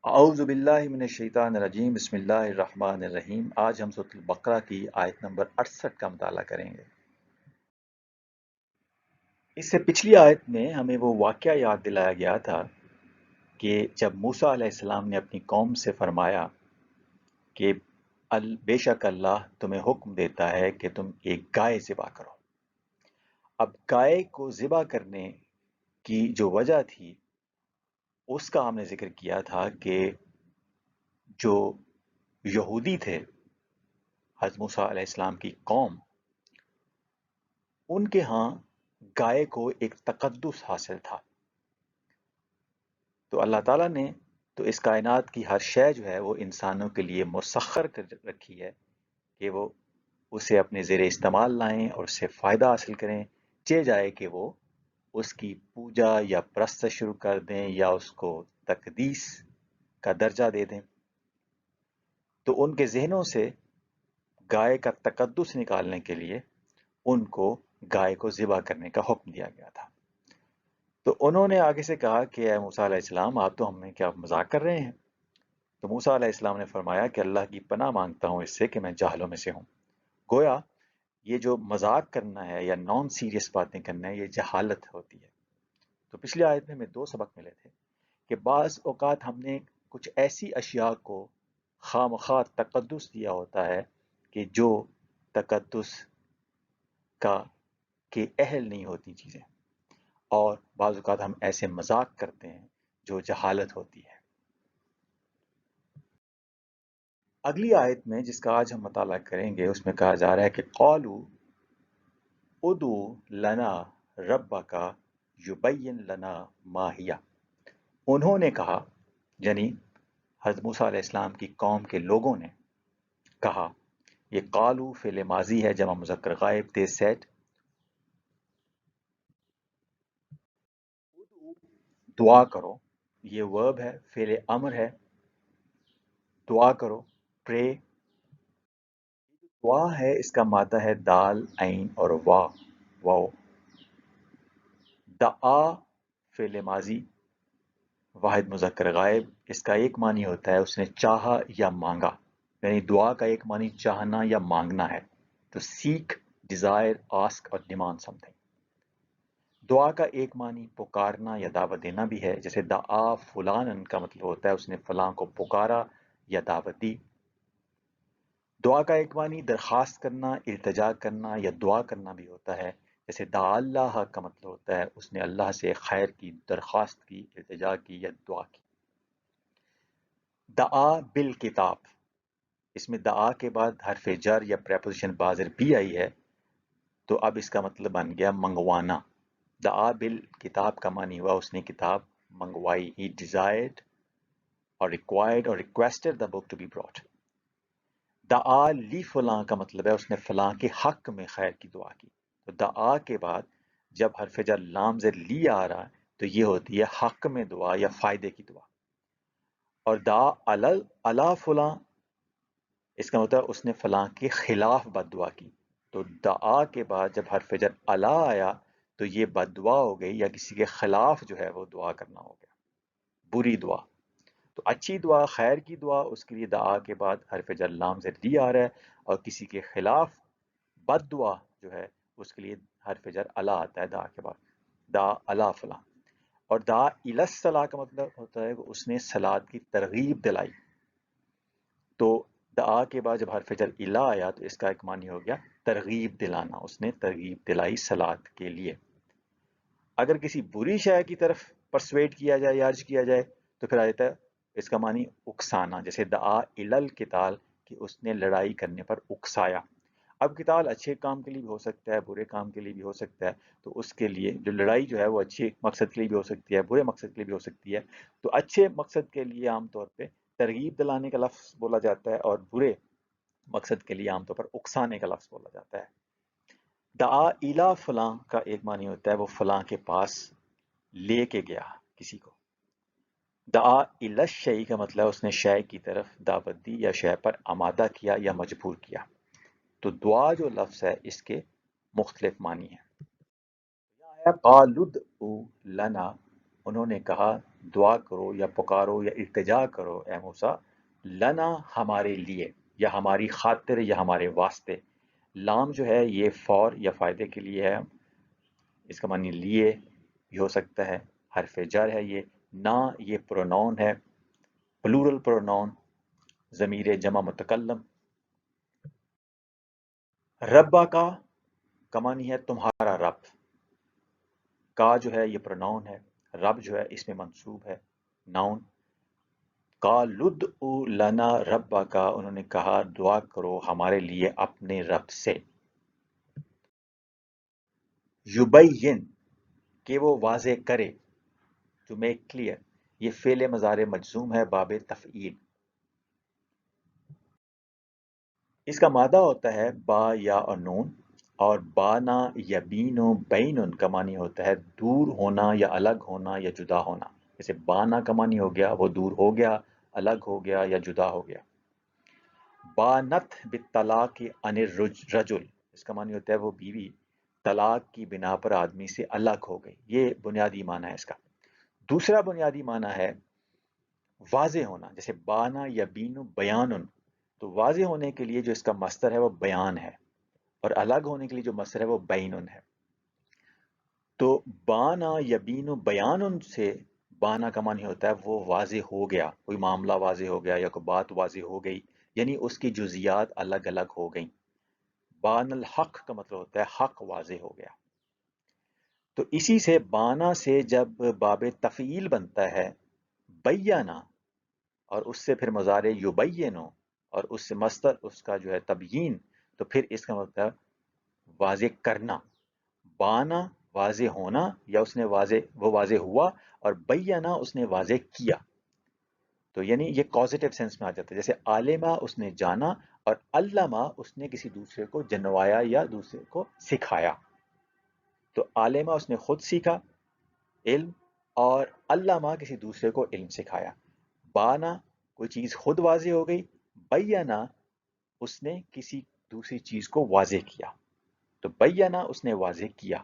اعوذ باللہ من الشیطان الرجیم بسم اللہ الرحمن الرحیم۔ آج ہم سورۃ البقرہ کی آیت نمبر 68 کا مطالعہ کریں گے۔ اس سے پچھلی آیت میں ہمیں وہ واقعہ یاد دلایا گیا تھا کہ جب موسیٰ علیہ السلام نے اپنی قوم سے فرمایا کہ بے شک اللہ تمہیں حکم دیتا ہے کہ تم ایک گائے ذبح کرو۔ اب گائے کو ذبح کرنے کی جو وجہ تھی اس کا ہم نے ذکر کیا تھا کہ جو یہودی تھے، حضرت موسیٰ علیہ السلام کی قوم، ان کے ہاں گائے کو ایک تقدس حاصل تھا۔ تو اللہ تعالیٰ نے تو اس کائنات کی ہر شے جو ہے وہ انسانوں کے لیے مسخر کر رکھی ہے کہ وہ اسے اپنے زیر استعمال لائیں اور اس سے فائدہ حاصل کریں، چہ جائے کہ وہ اس کی پوجا یا پرستش شروع کر دیں یا اس کو تقدیس کا درجہ دے دیں۔ تو ان کے ذہنوں سے گائے کا تقدس نکالنے کے لیے ان کو گائے کو ذبح کرنے کا حکم دیا گیا تھا۔ تو انہوں نے آگے سے کہا کہ اے موسیٰ علیہ السلام، آپ تو ہمیں کیا مذاق کر رہے ہیں؟ تو موسیٰ علیہ السلام نے فرمایا کہ اللہ کی پناہ مانگتا ہوں اس سے کہ میں جاہلوں میں سے ہوں۔ گویا یہ جو مذاق کرنا ہے یا نان سیریس باتیں کرنا ہے، یہ جہالت ہوتی ہے۔ تو پچھلی آیت میں ہمیں دو سبق ملے تھے کہ بعض اوقات ہم نے کچھ ایسی اشیاء کو خواہ مخواہ تقدس دیا ہوتا ہے کہ جو تقدس کا کے اہل نہیں ہوتی چیزیں، اور بعض اوقات ہم ایسے مذاق کرتے ہیں جو جہالت ہوتی ہے۔ اگلی آیت میں جس کا آج ہم مطالعہ کریں گے اس میں کہا جا رہا ہے کہ قالوا ادعو لنا ربک یبین لنا ما ہی۔ انہوں نے کہا، یعنی حضرت موسیٰ علیہ السلام کی قوم کے لوگوں نے کہا، یہ قالو فعل ماضی ہے جمع مذکر غائب، they said، دعا کرو، یہ ورب ہے، فعل امر ہے، دعا کرو، پرے۔ دعا ہے، اس کا مادہ ہے دال، عین اور واو۔ دعا فعل ماضی واحد مذکر غائب، اس کا ایک معنی ہوتا ہے اس نے چاہا یا مانگا، یعنی دعا کا ایک معنی چاہنا یا مانگنا ہے۔ تو سیک، ڈیزائر، آسک اور ڈیمانڈ سم تھنگ۔ دعا کا ایک معنی پکارنا یا دعوت دینا بھی ہے، جیسے دعا فلان کا مطلب ہوتا ہے اس نے فلاں کو پکارا یا دعوت دی۔ دعا کا ایک معنی درخواست کرنا، التجا کرنا یا دعا کرنا بھی ہوتا ہے، جیسے دعا اللہ کا مطلب ہوتا ہے اس نے اللہ سے خیر کی درخواست کی، التجا کی یا دعا کی۔ دعا بالکتاب، اس میں دعا کے بعد حرف جر یا پریپوزیشن بازر بھی آئی ہے، تو اب اس کا مطلب بن گیا منگوانا۔ دعا بالکتاب کا معنی ہوا اس نے کتاب منگوائی، he desired اور required اور requested the book to be brought۔ دعا لی فلاں کا مطلب ہے اس نے فلاں کے حق میں خیر کی دعا کی۔ تو دعا کے بعد جب حرف جر لام زیر لی آ رہا ہے تو یہ ہوتی ہے حق میں دعا یا فائدے کی دعا۔ اور دعا علی فلاں، اس کا مطلب اس نے فلاں کے خلاف بد دعا کی۔ تو دعا کے بعد جب حرف جر علی آیا تو یہ بد دعا ہو گئی یا کسی کے خلاف جو ہے وہ دعا کرنا ہو گیا، بری دعا۔ تو اچھی دعا، خیر کی دعا، اس کے لیے دعا کے بعد حرف جر لام سے لی آ رہا ہے، اور کسی کے خلاف بد دعا جو ہے اس کے لیے حرف جر علی آتا ہے دعا کے بعد، دعا علی فلاں۔ اور دعا الی الصلاۃ کا مطلب ہوتا ہے کہ اس نے صلاۃ کی ترغیب دلائی۔ تو دعا کے بعد جب حرف جر الی آیا تو اس کا ایک معنی ہو گیا ترغیب دلانا، اس نے ترغیب دلائی صلاۃ کے لیے۔ اگر کسی بری شے کی طرف پرسویٹ کیا جائے یا ارج کیا جائے تو پھر آ جاتا ہے اس کا معنی اکسانا، جیسے دعا الی القتال کہ اس نے لڑائی کرنے پر اکسایا۔ اب قتال اچھے کام کے لیے بھی ہو سکتا ہے، برے کام کے لیے بھی ہو سکتا ہے، تو اس کے لیے جو لڑائی جو ہے وہ اچھے مقصد کے لیے بھی ہو سکتی ہے، برے مقصد کے لیے بھی ہو سکتی ہے۔ تو اچھے مقصد کے لیے عام طور پہ ترغیب دلانے کا لفظ بولا جاتا ہے، اور برے مقصد کے لیے عام طور پر اکسانے کا لفظ بولا جاتا ہے۔ دعا الی فلاں کا ایک معنی ہوتا ہے وہ فلاں کے پاس لے کے گیا کسی کو۔ دعا الی الشیء کا مطلب اس نے شے کی طرف دعوت دی یا شے پر آمادہ کیا یا مجبور کیا۔ تو دعا جو لفظ ہے اس کے مختلف معنی ہیں۔ قالوا ادعوا لنا، انہوں نے کہا دعا کرو یا پکارو یا التجا کرو اے موسیٰ، لنا ہمارے لیے، یا ہماری خاطر، یا ہمارے واسطے۔ لام جو ہے یہ فور یا فائدے کے لیے ہے، اس کا معنی لیے بھی ہو سکتا ہے، حرف جر ہے یہ، نہ یہ پرونون ہے، پلورل پرونون، ضمیر جمع متکلم۔ ربا کا معنی ہے تمہارا رب، کا جو ہے یہ پرونون ہے، رب جو ہے اس میں منصوب ہے، ناؤن۔ قالوا ادع لنا ربک، انہوں نے کہا دعا کرو ہمارے لیے اپنے رب سے۔ یبین کہ وہ واضح کرے، ٹو میک کلیئر، یہ فعل مضارع مجزوم ہے باب تفعیل۔ اس کا مادہ ہوتا ہے با یا اور نون، اور بانا یبین و بین کا معنی ہوتا ہے دور ہونا یا الگ ہونا یا جدا ہونا۔ جیسے بانا کا معنی ہو گیا وہ دور ہو گیا، الگ ہو گیا یا جدا ہو گیا۔ بانت بالطلاق عن الرجل، اس کا معنی ہوتا ہے وہ بیوی طلاق کی بنا پر آدمی سے الگ ہو گئی، یہ بنیادی معنی ہے اس کا۔ دوسرا بنیادی معنی ہے واضح ہونا، جیسے بانا یبین بیان، تو واضح ہونے کے لیے جو اس کا مصدر ہے وہ بیان ہے، اور الگ ہونے کے لیے جو مصدر ہے وہ بین ہے۔ تو بانا یبین بیان سے بانا کا معنی ہوتا ہے وہ واضح ہو گیا، کوئی معاملہ واضح ہو گیا یا کوئی بات واضح ہو گئی، یعنی اس کی جزیات الگ الگ ہو گئیں۔ بان الحق کا مطلب ہوتا ہے حق واضح ہو گیا۔ تو اسی سے بانا سے جب باب تفعیل بنتا ہے بیانا، اور اس سے پھر مضارع یبینو، اور اس سے مصدر اس کا جو ہے تبیین، تو پھر اس کا مطلب واضح کرنا۔ بانا واضح ہونا، یا اس نے وہ واضح ہوا، اور بیانا اس نے واضح کیا، تو یعنی یہ کازیٹیو سینس میں آ جاتا ہے۔ جیسے عالمہ اس نے جانا، اور علامہ اس نے کسی دوسرے کو جنوایا یا دوسرے کو سکھایا۔ تو عالمہ اس نے خود سیکھا علم، اور علامہ کسی دوسرے کو علم سکھایا۔ بانا کوئی چیز خود واضح ہو گئی، بیانا اس نے کسی دوسری چیز کو واضح کیا، تو بیانا اس نے واضح کیا۔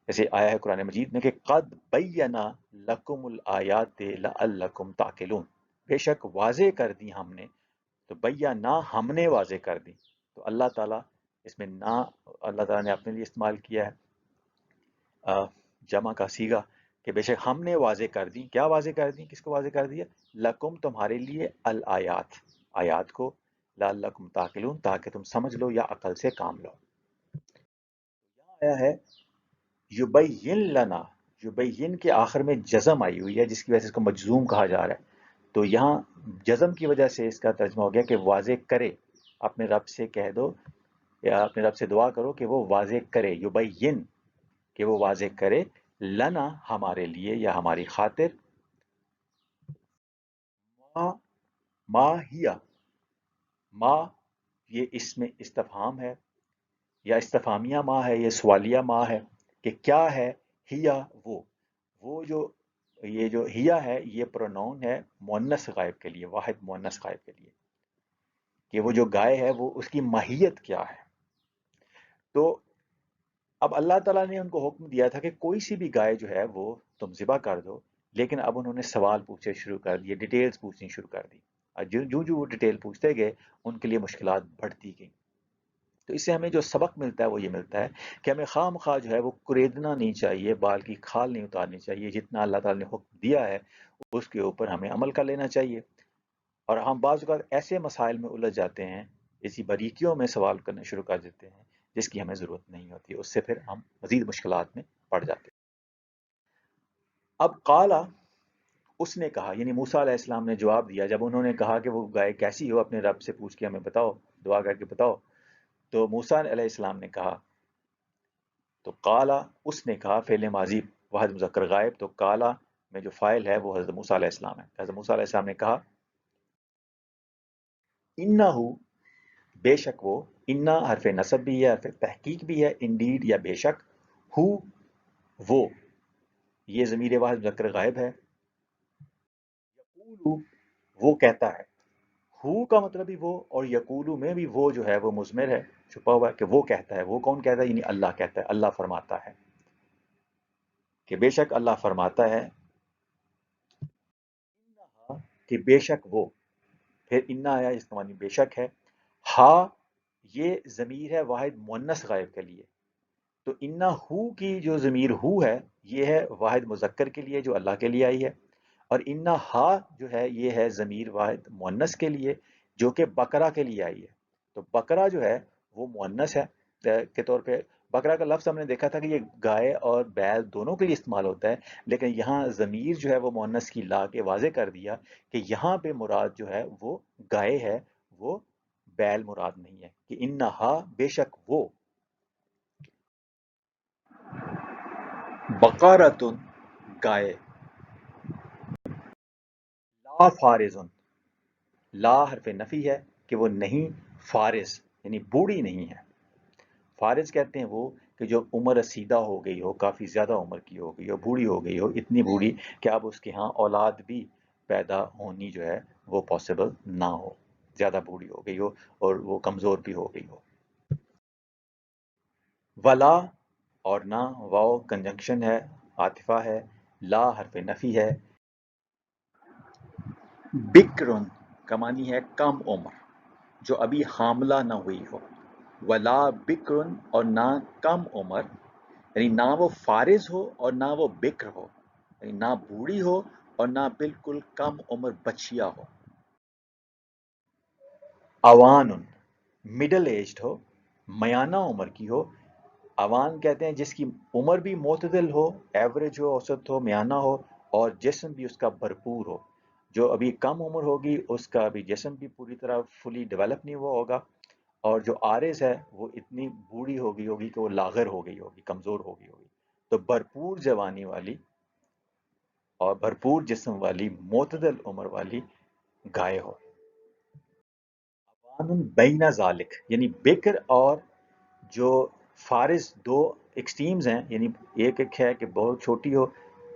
جیسے آیا ہے قرآن مجید میں کہ قد بینا لکم الآیات لعلکم تعقلون، بے شک واضح کر دی ہم نے، تو بینا ہم نے واضح کر دی، تو اللہ تعالیٰ اس میں نہ اللہ تعالیٰ نے اپنے لیے استعمال کیا ہے جمع کا صیغہ، کہ بے شک ہم نے واضح کر دی، کیا واضح کر دی، کس کو واضح کر دیا، لکم تمہارے لیے الآیات، آیات کو، لعلکم تعقلون تاکہ تم سمجھ لو یا عقل سے کام لو۔ آیا ہے یبین لنا، یبین کے آخر میں جزم آئی ہوئی ہے جس کی وجہ سے اس کو مجزوم کہا جا رہا ہے، تو یہاں جزم کی وجہ سے اس کا ترجمہ ہو گیا کہ واضح کرے، اپنے رب سے کہہ دو یا اپنے رب سے دعا کرو کہ وہ واضح کرے، یبین کہ وہ واضح کرے، لنا ہمارے لیے یا ہماری خاطر، ما ما ہیا، ما یہ اس میں استفہام ہے یا استفہامیہ ما ہے، یہ سوالیہ ما ہے کہ کیا ہے، ہیا وہ جو یہ جو ہیا ہے یہ پرونون ہے مؤنث غائب کے لیے، واحد مؤنث غائب کے لیے، کہ وہ جو گائے ہے وہ اس کی ماہیت کیا ہے۔ تو اب اللہ تعالیٰ نے ان کو حکم دیا تھا کہ کوئی سی بھی گائے جو ہے وہ تم ذبح کر دو، لیکن اب انہوں نے سوال پوچھے شروع کر دیے، ڈیٹیلز پوچھنی شروع کر دی، اور جو وہ ڈیٹیل پوچھتے گئے ان کے لیے مشکلات بڑھتی گئیں۔ تو اس سے ہمیں جو سبق ملتا ہے وہ یہ ملتا ہے کہ ہمیں خواہ مخواہ جو ہے وہ کریدنا نہیں چاہیے، بال کی کھال نہیں اتارنی چاہیے، جتنا اللہ تعالیٰ نے حکم دیا ہے اس کے اوپر ہمیں عمل کر لینا چاہیے۔ اور ہم بعض اوقات ایسے مسائل میں الجھ جاتے ہیں، ایسی باریکیوں میں سوال کرنا شروع کر دیتے ہیں جس کی ہمیں ضرورت نہیں ہوتی، اس سے پھر ہم مزید مشکلات میں پڑ جاتے ہیں۔ اب قالا اس نے کہا، یعنی موسیٰ علیہ السلام نے جواب دیا جب انہوں نے کہا کہ وہ گائے کیسی ہو، اپنے رب سے پوچھ کے ہمیں بتاؤ، دعا کر کے بتاؤ، تو موسیٰ علیہ السلام نے کہا، تو قالا اس نے کہا، فعل ماضی واحد مذکر غائب، تو قالا میں جو فاعل ہے وہ حضرت موسیٰ علیہ السلام ہے، حضرت موسیٰ علیہ السلام نے کہا انہو بے شک وہ، انا حرف نصب بھی ہے، حرف تحقیق بھی ہے، انڈیڈ یا بے شک، ہو وہ، یہ ضمیر واحد مذکر غائب ہے، یقولو وہ کہتا ہے، ہو کا مطلب بھی وہ، اور یقولو میں بھی وہ جو ہے وہ مضمر ہے، چھپا ہوا ہے کہ وہ کہتا ہے، وہ کون کہتا ہے، یعنی اللہ کہتا ہے، اللہ فرماتا ہے، کہ بے شک اللہ فرماتا ہے، کہ بے شک وہ، پھر انا آیا اس کا معنی بے شک ہے، ہا یہ ضمیر ہے واحد مؤنث غائب کے لیے، تو انا ہو کی جو ضمیر ہو ہے یہ ہے واحد مذکر کے لیے جو اللہ کے لیے آئی ہے، اور انا ہا جو ہے یہ ہے ضمیر واحد مؤنث کے لیے جو کہ بقرہ کے لیے آئی ہے، تو بقرہ جو ہے وہ مؤنث ہے کے طور پہ، بقرہ کا لفظ ہم نے دیکھا تھا کہ یہ گائے اور بیل دونوں کے لیے استعمال ہوتا ہے، لیکن یہاں ضمیر جو ہے وہ مؤنث کی لا کے واضح کر دیا کہ یہاں پہ مراد جو ہے وہ گائے ہے، وہ بیل مراد نہیں ہے، کہ انہا بے شک وہ، بقارتن گائے، لا فارزن، لا حرف نفی ہے کہ وہ نہیں، فارز یعنی بوڑھی نہیں ہے، فارز کہتے ہیں وہ کہ جو عمر رسیدہ ہو گئی ہو، کافی زیادہ عمر کی ہو گئی ہو، بوڑھی ہو گئی ہو، اتنی بوڑھی کہ اب اس کے ہاں اولاد بھی پیدا ہونی جو ہے وہ پاسبل نہ ہو، زیادہ بوڑھی ہو گئی ہو اور وہ کمزور بھی ہو گئی ہو۔ ولا اور نہ، واو کنجنکشن ہے، عاطفہ ہے، لا حرف نفی ہے، بکرن کا معنی ہے کم عمر، جو ابھی حاملہ نہ ہوئی ہو، ولا بکرن اور نہ کم عمر، یعنی نہ وہ فارز ہو اور نہ وہ بکر ہو، یعنی نہ بوڑھی ہو اور نہ بالکل کم عمر بچیا ہو۔ اوان مڈل ایجڈ ہو، میانہ عمر کی ہو، اوان کہتے ہیں جس کی عمر بھی معتدل ہو، ایوریج ہو، اوسط ہو، میانہ ہو، اور جسم بھی اس کا بھرپور ہو، جو ابھی کم عمر ہوگی اس کا بھی جسم بھی پوری طرح فلی ڈیولپ نہیں ہوا ہوگا، اور جو عارض ہے وہ اتنی بوڑھی ہو گئی ہوگی کہ وہ لاغر ہو گئی ہوگی، کمزور ہو گئی ہوگی، تو بھرپور جوانی والی اور بھرپور جسم والی معتدل عمر والی گائے ہو۔ قانون بین ذالک یعنی بکر اور جو فارز دو ایکسٹریمز ہیں، یعنی ایک ایک ہے کہ بہت چھوٹی ہو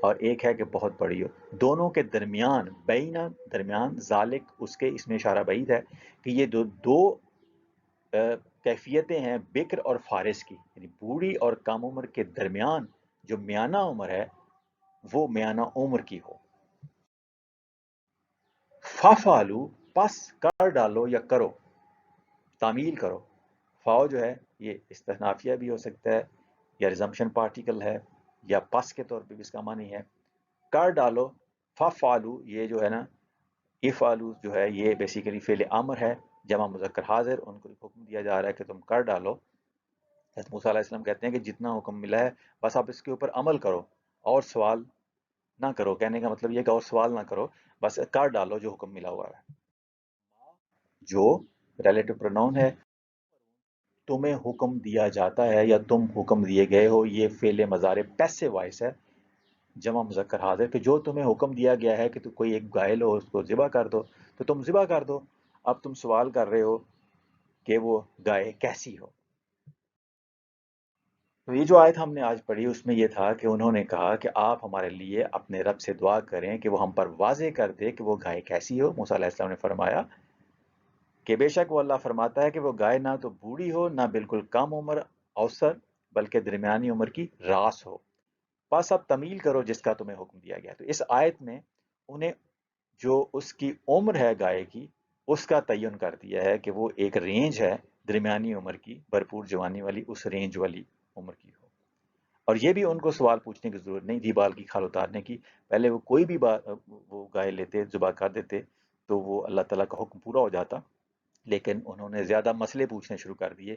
اور ایک ہے کہ بہت بڑی ہو، دونوں کے درمیان، بین درمیان، ذالک اس کے اس میں اشارہ بعید ہے کہ یہ دو کیفیتیں ہیں بکر اور فارز کی، یعنی بوڑھی اور کم عمر کے درمیان جو میانہ عمر ہے وہ میانہ عمر کی ہو۔ فَفَعَلُوا پس کر ڈالو یا کرو، تعمیل کرو، فاؤ جو ہے یہ استثنافیہ بھی ہو سکتا ہے یا ریزمپشن پارٹیکل ہے یا پس کے طور پہ بھی اس کا معنی ہے، کر ڈالو، فَفَعَلُوا یہ جو ہے نا، افعلوا جو ہے یہ بیسیکلی فعل امر ہے، جمع مذکر حاضر، ان کو حکم دیا جا رہا ہے کہ تم کر ڈالو۔ حضرت موسیٰ علیہ السلام کہتے ہیں کہ جتنا حکم ملا ہے بس آپ اس کے اوپر عمل کرو اور سوال نہ کرو، کہنے کا مطلب یہ کہ اور سوال نہ کرو، بس کر ڈالو جو حکم ملا ہوا ہے۔ جو ریلیٹو پروناؤن ہے، تمہیں حکم دیا جاتا ہے یا تم حکم دیے گئے ہو، یہ فعل مضارع پیسو وائس ہے، جمع مذکر حاضر، کہ جو تمہیں حکم دیا گیا ہے کہ تو کوئی ایک گائے لو اس کو ذبح کر دو تو تم ذبح کر دو، اب تم سوال کر رہے ہو کہ وہ گائے کیسی ہو۔ تو یہ جو آیت ہم نے آج پڑھی اس میں یہ تھا کہ انہوں نے کہا کہ آپ ہمارے لیے اپنے رب سے دعا کریں کہ وہ ہم پر واضح کر دے کہ وہ گائے کیسی ہو۔ موسیٰ علیہ السلام نے فرمایا کہ بے شک وہ اللہ فرماتا ہے کہ وہ گائے نہ تو بوڑھی ہو نہ بالکل کم عمر اوسط بلکہ درمیانی عمر کی راس ہو، پس اب تمیل کرو جس کا تمہیں حکم دیا گیا۔ تو اس آیت میں انہیں جو اس کی عمر ہے گائے کی اس کا تعین کر دیا ہے کہ وہ ایک رینج ہے درمیانی عمر کی، بھرپور جوانی والی، اس رینج والی عمر کی ہو۔ اور یہ بھی ان کو سوال پوچھنے کی ضرورت نہیں تھی بال کی کھال اتارنے کی، پہلے وہ کوئی بھی وہ گائے لیتے ذبح کر دیتے تو وہ اللہ تعالیٰ کا حکم پورا ہو جاتا، لیکن انہوں نے زیادہ مسئلے پوچھنے شروع کر دیے،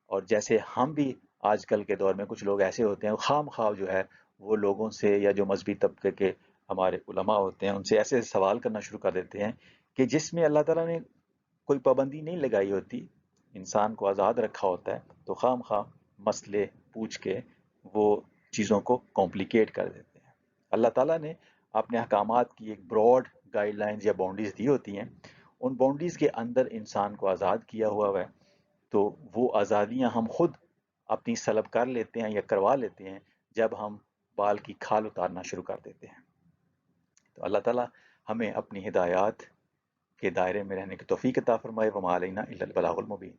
اور جیسے ہم بھی آج کل کے دور میں کچھ لوگ ایسے ہوتے ہیں خام خواہ جو ہے وہ لوگوں سے یا جو مذہبی طبقے کے ہمارے علماء ہوتے ہیں ان سے ایسے سوال کرنا شروع کر دیتے ہیں کہ جس میں اللہ تعالیٰ نے کوئی پابندی نہیں لگائی ہوتی، انسان کو آزاد رکھا ہوتا ہے، تو خام خواہ مسئلے پوچھ کے وہ چیزوں کو کمپلیکیٹ کر دیتے ہیں۔ اللہ تعالیٰ نے اپنے احکامات کی ایک براڈ گائیڈ لائنز یا باؤنڈریز دی ہوتی ہیں، ان باؤنڈریز کے اندر انسان کو آزاد کیا ہوا ہے، تو وہ آزادیاں ہم خود اپنی سلب کر لیتے ہیں یا کروا لیتے ہیں جب ہم بال کی کھال اتارنا شروع کر دیتے ہیں۔ تو اللہ تعالیٰ ہمیں اپنی ہدایات کے دائرے میں رہنے کی توفیق عطا فرمائے۔ وما علینا الا البلاغ المبین۔